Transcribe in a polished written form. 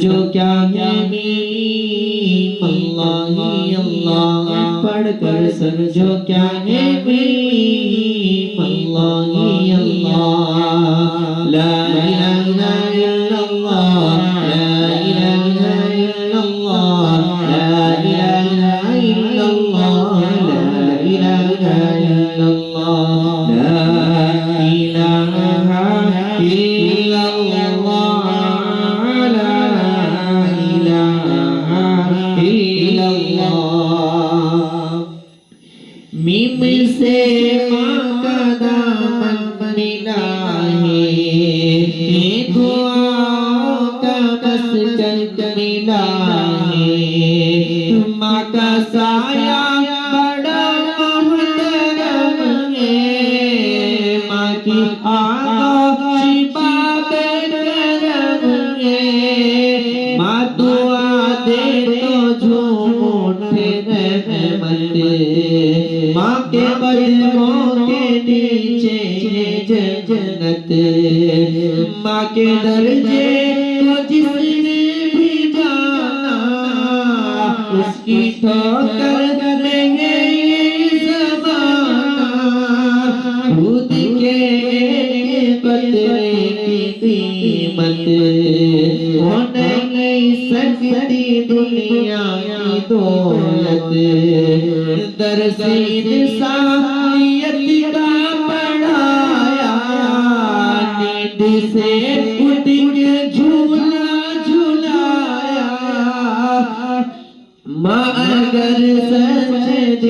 जो क्या है अल्लाह ही अल्लाह पढ़कर सर जो क्या है अल्लाह ही अल्लाह ला इलाहा इल्लल्लाह ला इलाहा इल्लल्लाह ला इलाहा इल्लल्लाह ला इलाहा इल्लल्लाह ला इलाहा इल्लल्लाह मीम से माँ का दामन मिला है दुआओं का मस्कत मिला है माँ का साया बड़ा मुहतरम है माँ की आगोशी बाबे करम है माँ दुआ दे तो झूम उठे रहमत माँ के कदमों के नीचे जन्नत माँ के दर्जे को जिसने भी जाना उसकी ठोकर देंगे ये ज़माना दूध के कतरे की कीमत हो नहीं सकती दुनिया की दौलत दर्स इंसानियत का पढ़ाया नींद से उठ के झूला झुलाया माँ अगर सच